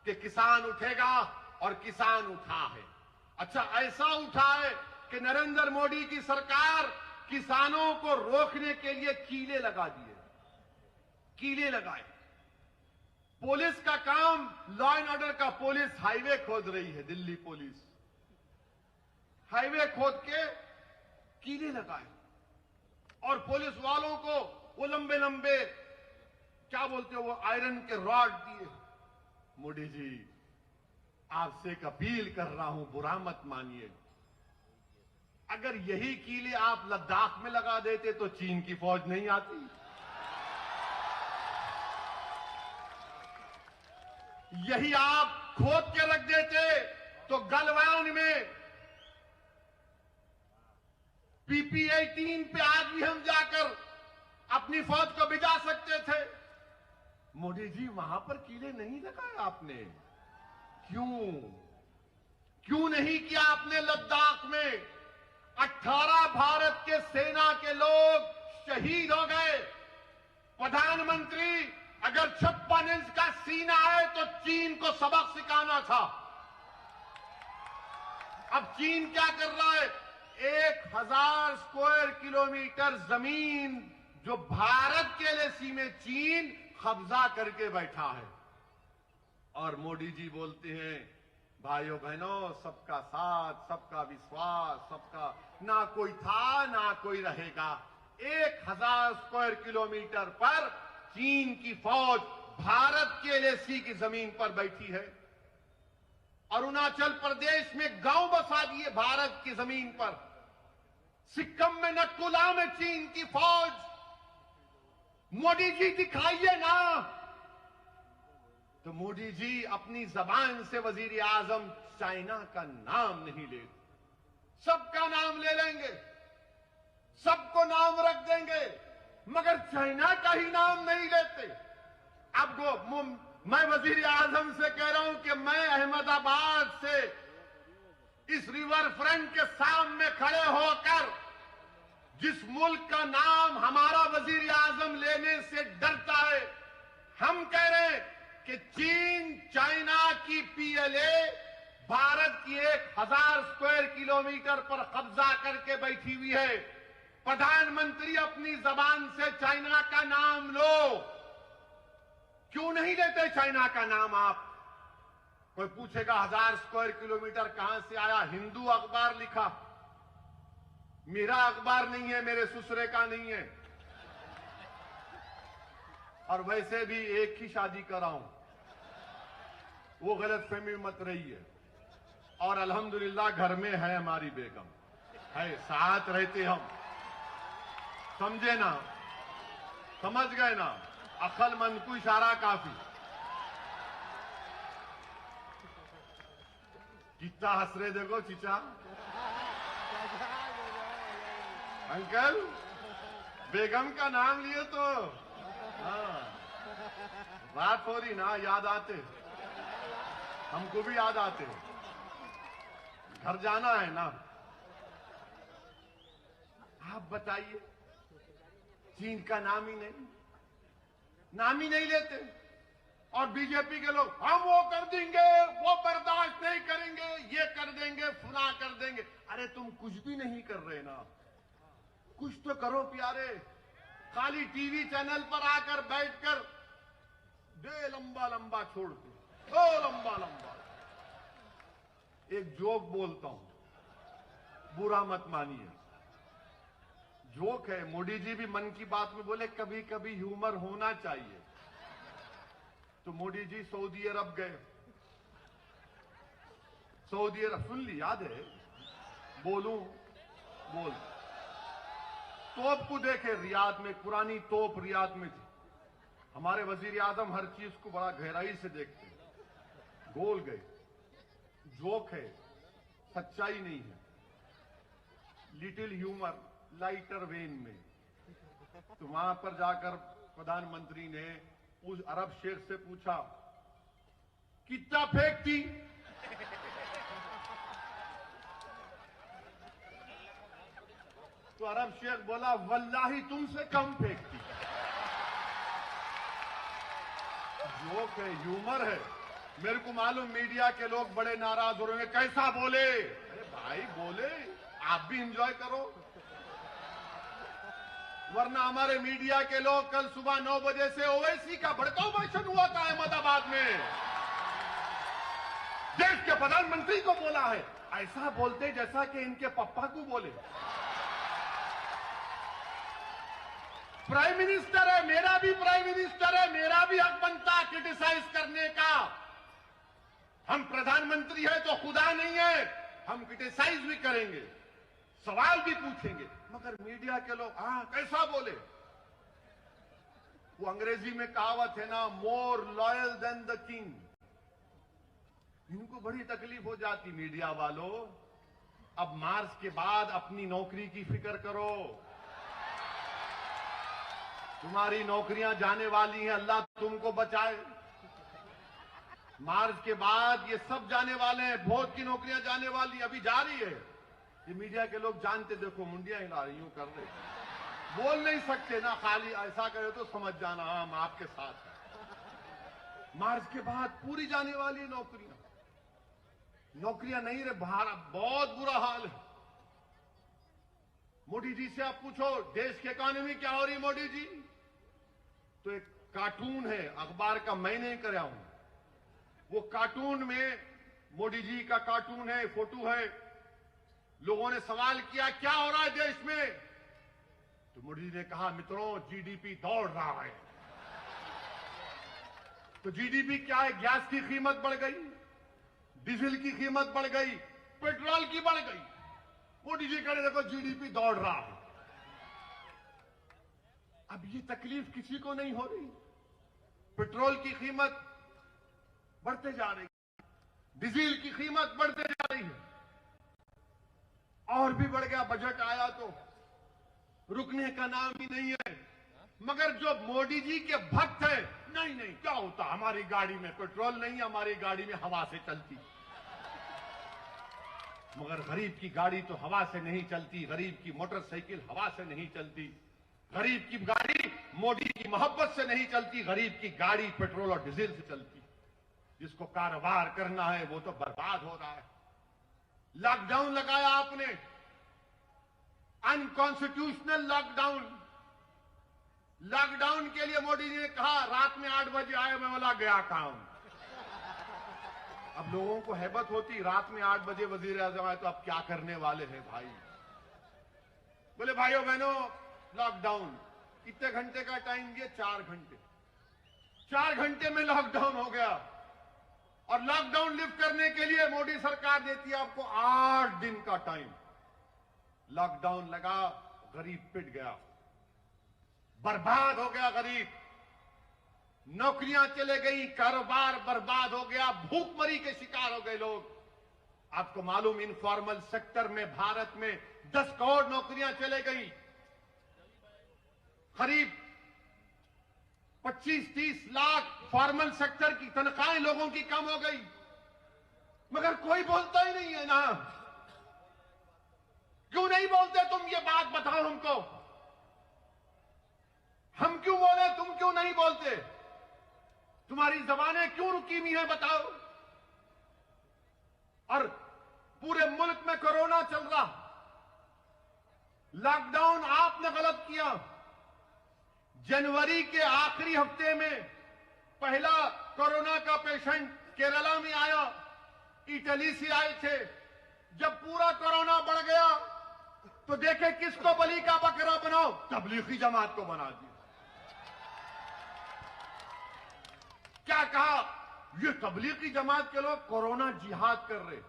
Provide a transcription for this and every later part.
कि किसान उठेगा और किसान उठा है। अच्छा, ऐसा उठा है कि नरेंद्र मोदी की सरकार किसानों को रोकने के लिए कीले लगा दिए, कीले लगाए। पुलिस का काम, लॉ एंड ऑर्डर का, पुलिस हाईवे खोद रही है, दिल्ली पुलिस हाईवे खोद के कीले लगाए और पुलिस वालों को वो लंबे लंबे क्या बोलते हो, वो आयरन के रॉड दिए। मोदी जी, आपसे एक अपील कर रहा हूं, बुरा मत मानिए। अगर यही कीले आप लद्दाख में लगा देते तो चीन की फौज नहीं आती। यही आप खोद के रख देते तो गलवान में PP-18 पे आज भी हम जाकर अपनी फौज को भिजा सकते थे। मोदी जी, वहां पर कीले नहीं लगाए आपने। क्यों नहीं किया आपने? लद्दाख में 18 भारत के सेना के लोग शहीद हो गए। प्रधानमंत्री, अगर 56 इंच का सीना है तो चीन को सबक सिखाना था। अब चीन क्या कर रहा है? 1000 स्क्वायर किलोमीटर जमीन जो भारत के एलएसी में चीन कब्जा करके बैठा है। और मोदी जी बोलते हैं, भाइयों बहनों, सबका साथ, सबका विश्वास, सबका, ना कोई था ना कोई रहेगा। 1000 स्क्वायर किलोमीटर पर चीन की फौज भारत के एलएसी की जमीन पर बैठी है। अरुणाचल प्रदेश में गांव बसा दिए भारत की जमीन पर। सिक्किम में नकुला में चीन की फौज। मोदी जी, दिखाइए ना। तो मोदी जी अपनी जबान से वजीर आजम चाइना का नाम नहीं ले, सबका नाम ले लेंगे, सबको नाम रख देंगे, मगर चाइना का ही नाम नहीं लेते। अब मैं वजीर आजम से कह रहा हूं कि मैं अहमदाबाद से इस रिवर फ्रंट के सामने खड़े होकर जिस मुल्क का नाम हमारा वजीर आजम लेने से डरता है, हम कह रहे हैं कि चीन चाइना की PLA भारत की 1000 स्क्वायर किलोमीटर पर कब्जा करके बैठी हुई है। प्रधानमंत्री, अपनी जबान से चाइना का नाम लो। क्यों नहीं लेते चाइना का नाम आप? कोई पूछेगा 1000 स्क्वायर किलोमीटर कहां से आया? हिंदू अखबार लिखा, मेरा अखबार नहीं है, मेरे ससुरे का नहीं है। और वैसे भी एक ही शादी कर रहा हूं, वो गलतफहमी मत रही है। और अल्हम्दुलिल्लाह घर में है हमारी बेगम, है, साथ रहते हम। समझे ना? समझ गए ना? अक्लमंद को इशारा काफी। कितना हंस रहे देखो चीचा। अंकल, बेगम का नाम लिए तो हाँ, बात हो रही ना, याद आते, हमको भी याद आते। घर जाना है ना। आप बताइए, चीन का नाम ही नहीं लेते। और बीजेपी के लोग, हम वो कर देंगे, वो बर्दाश्त नहीं करेंगे, ये कर देंगे, फुला कर देंगे। अरे तुम कुछ भी नहीं कर रहे ना, कुछ तो करो प्यारे। खाली टीवी चैनल पर आकर बैठकर दे लंबा लंबा छोड़ के, ओ लंबा लंबा। एक जोक बोलता हूं, बुरा मत मानिए, जोक है। मोदी जी भी मन की बात में बोले कभी कभी ह्यूमर होना चाहिए। तो मोदी जी सऊदी अरब गए। सऊदी अरब, सुन ली, याद है? बोलूं? बोल। तोप को देखे रियाद में, पुरानी तोप रियाद में थी। हमारे वजीर आजम हर चीज को बड़ा गहराई से देखते हैं। गोल गए। जोक है, सच्चाई नहीं है, लिटिल ह्यूमर, लाइटर वेन में। तो वहां पर जाकर प्रधानमंत्री ने उस अरब शेख से पूछा, कितना फेंकती? तो अरब शेख बोला, वल्लाही तुमसे कम फेंकती। जोक है, ह्यूमर है, मेरे को मालूम मीडिया के लोग बड़े नाराज हो रहे हैं, कैसा बोले। अरे भाई बोले, आप भी एंजॉय करो। वरना हमारे मीडिया के लोग कल सुबह 9 बजे से ओवैसी का भड़काऊ भाषण हुआ था अहमदाबाद में, देश के प्रधानमंत्री को बोला है, ऐसा बोलते जैसा कि इनके पप्पा को बोले। प्राइम मिनिस्टर है, मेरा भी प्राइम मिनिस्टर है, मेरा भी हक बनता क्रिटिसाइज करने का। हम प्रधानमंत्री है तो खुदा नहीं है, हम क्रिटिसाइज भी करेंगे, सवाल भी पूछेंगे। मगर मीडिया के लोग कैसा बोले। वो अंग्रेजी में कहावत है ना, more loyal than the king. इनको बड़ी तकलीफ हो जाती मीडिया वालों। अब मार्च के बाद अपनी नौकरी की फिक्र करो। तुम्हारी नौकरियां जाने वाली हैं, अल्लाह तुमको बचाए। मार्च के बाद ये सब जाने वाले हैं, बहुत की नौकरियां जाने वाली, अभी जा रही है। ये मीडिया के लोग जानते, देखो मुंडियां हिला रही, यूं कर रहे, बोल नहीं सकते ना, खाली ऐसा करे तो समझ जाना हम आपके साथ हैं। मार्च के बाद पूरी जाने वाली है नौकरियां। नौकरियां नहीं रहे, भारत बहुत बुरा हाल है। मोदी जी से आप पूछो देश की इकोनॉमी क्या हो रही मोदी जी, तो एक कार्टून है अखबार का, मैं नहीं कराया हूं। वो कार्टून में मोदी जी का कार्टून है, फोटो है। लोगों ने सवाल किया क्या हो रहा है देश में, तो मोदी जी ने कहा मित्रों जीडीपी दौड़ रहा है। तो जीडीपी क्या है, गैस की कीमत बढ़ गई, डीजल की कीमत बढ़ गई, पेट्रोल की बढ़ गई। मोदी जी कह रहे देखो जीडीपी दौड़ रहा है। अब ये तकलीफ किसी को नहीं हो रही। पेट्रोल की कीमत बढ़ते जा रही, डीजल की कीमत बढ़ते जा रही है, और भी बढ़ गया। बजट आया तो रुकने का नाम ही नहीं है। मगर जो मोदी जी के भक्त हैं, नहीं नहीं क्या होता, हमारी गाड़ी में पेट्रोल नहीं, हमारी गाड़ी में हवा से चलती। मगर गरीब की गाड़ी तो हवा से नहीं चलती, गरीब की मोटरसाइकिल हवा से नहीं चलती, गरीब की गाड़ी मोदी की मोहब्बत से नहीं चलती, गरीब की गाड़ी पेट्रोल और डीजल से चलती। जिसको कारोबार करना है वो तो बर्बाद हो रहा है। लॉकडाउन लगाया आपने, अनकॉन्स्टिट्यूशनल लॉकडाउन। लॉकडाउन के लिए मोदी जी ने कहा रात में 8 बजे आए, मैं बोला गया काम। अब लोगों को हैबत होती, रात में 8 बजे वजीर आजम आए तो अब क्या करने वाले हैं भाई। बोले भाइयों बहनों लॉकडाउन, कितने घंटे का टाइम दिए, 4 घंटे। 4 घंटे में लॉकडाउन हो गया। और लॉकडाउन लिफ्ट करने के लिए मोदी सरकार देती है आपको 8 दिन का टाइम। लॉकडाउन लगा, गरीब पिट गया, बर्बाद हो गया गरीब, नौकरियां चले गई, कारोबार बर्बाद हो गया, भूखमरी के शिकार हो गए लोग। आपको मालूम इनफॉर्मल सेक्टर में भारत में 10 करोड़ नौकरियां चले गई, करीब 25-30 लाख फॉर्मल सेक्टर की तनख्वाहें लोगों की कम हो गई। मगर कोई बोलता ही नहीं है ना। क्यों नहीं बोलते तुम, ये बात बताओ हमको। हम क्यों बोले, तुम क्यों नहीं बोलते? तुम्हारी जबानें क्यों रुकी हुई हैं बताओ। और पूरे मुल्क में कोरोना चल रहा, लॉकडाउन आपने गलत किया। जनवरी के आखिरी हफ्ते में पहला कोरोना का पेशेंट केरला में आया, इटली से आए थे। जब पूरा कोरोना बढ़ गया तो देखे किसको बलि का बकरा बनाओ, तबलीगी जमात को बना दिया। क्या कहा, ये तबलीगी जमात के लोग कोरोना जिहाद कर रहे।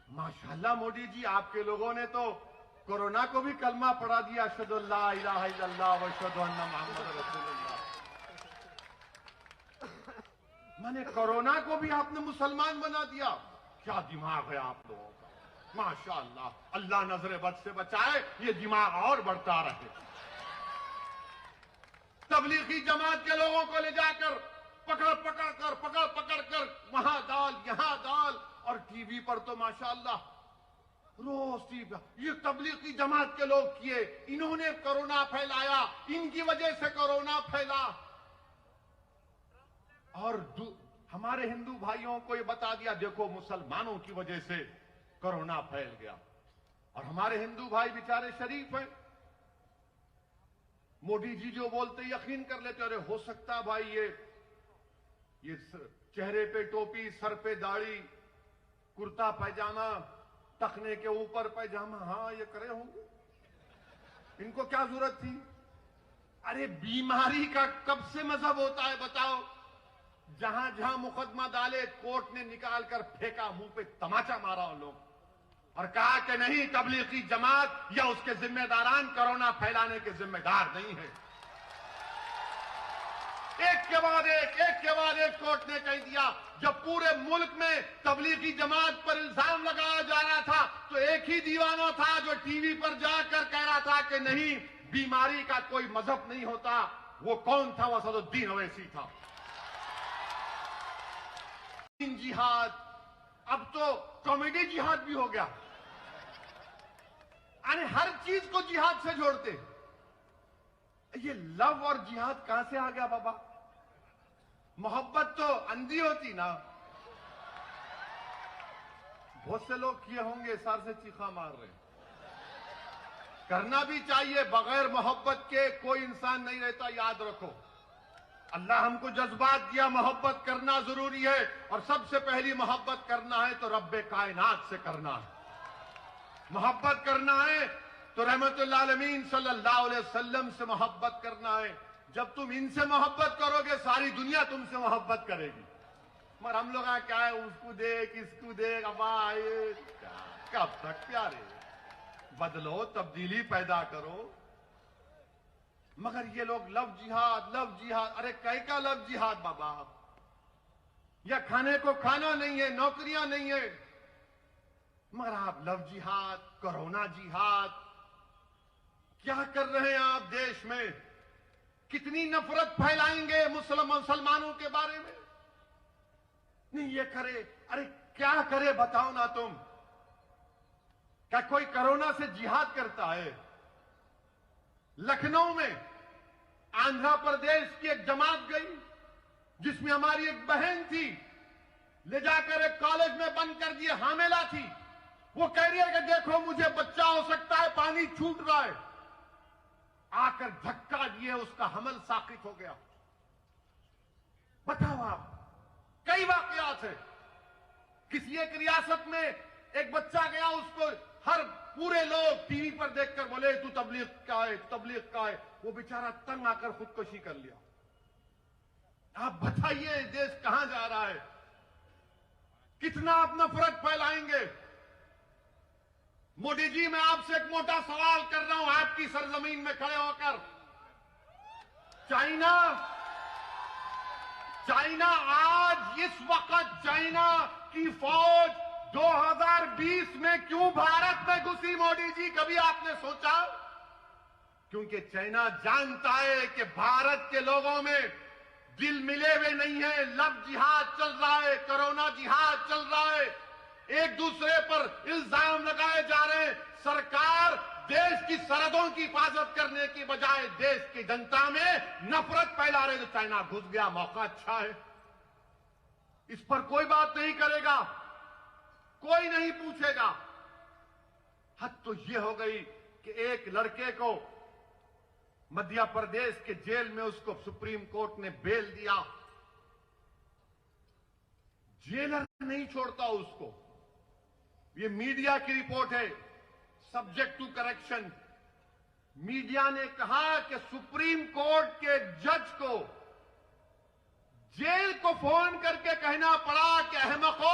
माशाल्लाह मोदी जी, आपके लोगों ने तो कोरोना को भी कलमा पढ़ा दिया, अशहदु अल्ला इलाहा इल्लल्लाह व अशहदु अन्ना मुहम्मद रसूलुल्लाह। माने कोरोना को भी आपने मुसलमान बना दिया। क्या दिमाग है आप लोगों का, माशाल्लाह। अल्लाह नजर बद से बचाए, ये दिमाग और बढ़ता रहे। तबलीगी जमात के लोगों को ले जाकर पकड़ पकड़ कर वहां डाल, यहां डाल, और टीवी पर तो माशाल्लाह रोज टीवी। ये तबलीगी जमात के लोग किए, इन्होंने कोरोना फैलाया, इनकी वजह से कोरोना फैला। और हमारे हिंदू भाइयों को ये बता दिया, देखो मुसलमानों की वजह से कोरोना फैल गया। और हमारे हिंदू भाई बेचारे शरीफ हैं, मोदी जी जो बोलते यकीन कर लेते, अरे हो सकता भाई ये चेहरे पे टोपी, सर पे दाढ़ी, कुर्ता पैजामा, टखने के ऊपर पैजामा, हाँ ये करे होंगे, इनको क्या जरूरत थी। अरे बीमारी का कब से मजहब होता है बताओ। जहां जहां मुकदमा डाले कोर्ट ने निकाल कर फेंका, मुंह पे तमाचा मारा उन लोग और कहा कि नहीं, तबलीगी जमात या उसके जिम्मेदारान कोरोना फैलाने के जिम्मेदार नहीं है। एक के बाद एक कोर्ट ने कह दिया। जब पूरे मुल्क में तबलीगी जमात पर इल्जाम लगाया जा रहा था तो एक ही दीवाना था जो टीवी पर जाकर कह रहा था कि नहीं, बीमारी का कोई मजहब नहीं होता। वो कौन था? वो असदुद्दीन ओवैसी था। जिहाद अब तो कॉमेडी जिहाद भी हो गया, यानी हर चीज को जिहाद से जोड़ते। ये लव और जिहाद कहां से आ गया बाबा? मोहब्बत तो अंधी होती ना। बहुत से लोग किए होंगे, सर से चीखा मार रहे। करना भी चाहिए, बगैर मोहब्बत के कोई इंसान नहीं रहता, याद रखो। अल्लाह हमको जज्बात दिया, मोहब्बत करना जरूरी है। और सबसे पहली मोहब्बत करना है तो रब्बे कायनात से करना है। मोहब्बत करना है तो रहमतुल्लाह आलमीन सल्लल्लाहु अलैहि वसल्लम से मोहब्बत करना है। जब तुम इनसे मोहब्बत करोगे, सारी दुनिया तुमसे मोहब्बत करेगी। मगर हम लोग क्या है, उसको देख, इसको देख, अब कब तक प्यारे, बदलो, तब्दीली पैदा करो। मगर ये लोग लव जिहाद। अरे कई का लव जिहाद बाबा? या खाने को खाना नहीं है, नौकरियां नहीं है, मगर आप लव जिहाद, कोरोना जिहाद, क्या कर रहे हैं आप देश में? कितनी नफरत फैलाएंगे मुसलमानों के बारे में? नहीं ये करे, अरे क्या करे बताओ ना तुम। क्या कोई कोरोना से जिहाद करता है? लखनऊ में आंध्र प्रदेश की एक जमात गई जिसमें हमारी एक बहन थी, ले जाकर एक कॉलेज में बंद कर दिए, हामिला थी। वो कह रही है कि देखो मुझे बच्चा हो सकता है, पानी छूट रहा है। आकर धक्का दिए, उसका हमल साकित हो गया। बताओ आप, कई वाकयात है। किसी एक रियासत में एक बच्चा गया, उसको हर पूरे लोग टीवी पर देखकर बोले तू तबलीग का है, तबलीग का है। वो बेचारा तंग आकर खुदकुशी कर लिया। आप बताइए देश कहां जा रहा है? कितना आप नफरत फैलाएंगे? मोदी जी, मैं आपसे एक मोटा सवाल कर रहा हूं, आपकी सरजमीन में खड़े होकर। चाइना आज इस वक्त चाइना की फौज 2020 में क्यों भारत में घुसी? मोदी जी, कभी आपने सोचा? क्योंकि चाइना जानता है कि भारत के लोगों में दिल मिले हुए नहीं है। लव जिहाद चल रहा है, कोरोना जिहाद चल रहा है, एक दूसरे पर इल्जाम लगाए जा रहे हैं। सरकार देश की सरहदों की हिफाजत करने की बजाय देश की जनता में नफरत फैला रहे। तो चाइना घुस गया, मौका अच्छा है। इस पर कोई बात नहीं करेगा, कोई नहीं पूछेगा। हद तो यह हो गई कि एक लड़के को मध्य प्रदेश के जेल में उसको सुप्रीम कोर्ट ने बेल दिया। जेलर नहीं छोड़ता उसको। ये मीडिया की रिपोर्ट है, सब्जेक्ट टू करेक्शन। मीडिया ने कहा कि सुप्रीम कोर्ट के जज को जेल को फोन करके कहना पड़ा कि अहमको,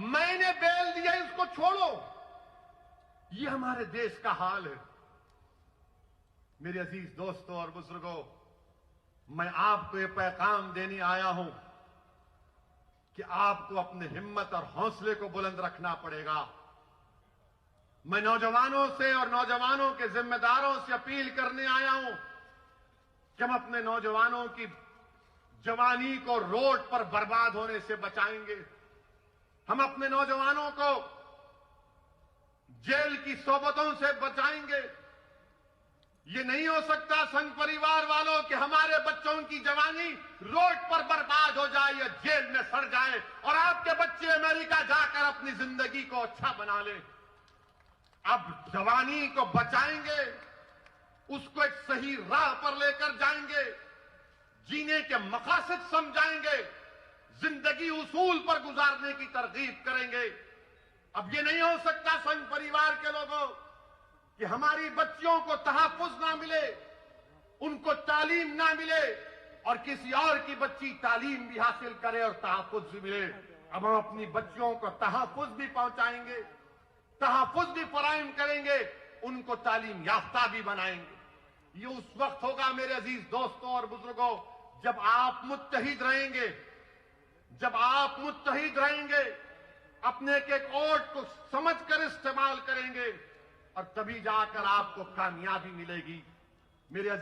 मैंने बेल दिया, इसको छोड़ो। ये हमारे देश का हाल है। मेरे अजीज दोस्तों और बुजुर्गों, मैं आपको ये पैगाम देने आया हूं कि आपको अपने हिम्मत और हौसले को बुलंद रखना पड़ेगा। मैं नौजवानों से और नौजवानों के जिम्मेदारों से अपील करने आया हूं कि हम अपने नौजवानों की जवानी को रोड पर बर्बाद होने से बचाएंगे। हम अपने नौजवानों को जेल की सोबतों से बचाएंगे। ये नहीं हो सकता संघ परिवार वालों कि हमारे बच्चों की जवानी रोड पर बर्बाद हो जाए या जेल में बढ़ जाए और आपके बच्चे अमेरिका जाकर अपनी जिंदगी को अच्छा बना ले। अब जवानी को बचाएंगे, उसको एक सही राह पर लेकर जाएंगे, जीने के मकासद समझाएंगे, जिंदगी उसूल पर गुजारने की तरगीब करेंगे। अब ये नहीं हो सकता संघ परिवार के लोगों कि हमारी बच्चियों को तहफ्फुज ना मिले, उनको तालीम ना मिले और किसी और की बच्ची तालीम भी हासिल करे और तहफ्फुज भी मिले। अब हम अपनी बच्चियों को तहफ्फुज भी पहुंचाएंगे, तहफ्फुज भी फराहम करेंगे, उनको तालीम याफ्ता भी बनाएंगे। ये उस वक्त होगा मेरे अजीज दोस्तों और बुजुर्गों जब आप मुत्तहिद रहेंगे, जब आप मुत्तहिद रहेंगे, अपने के एक वोट को समझकर इस्तेमाल करेंगे और तभी जाकर आपको कामयाबी मिलेगी। मेरे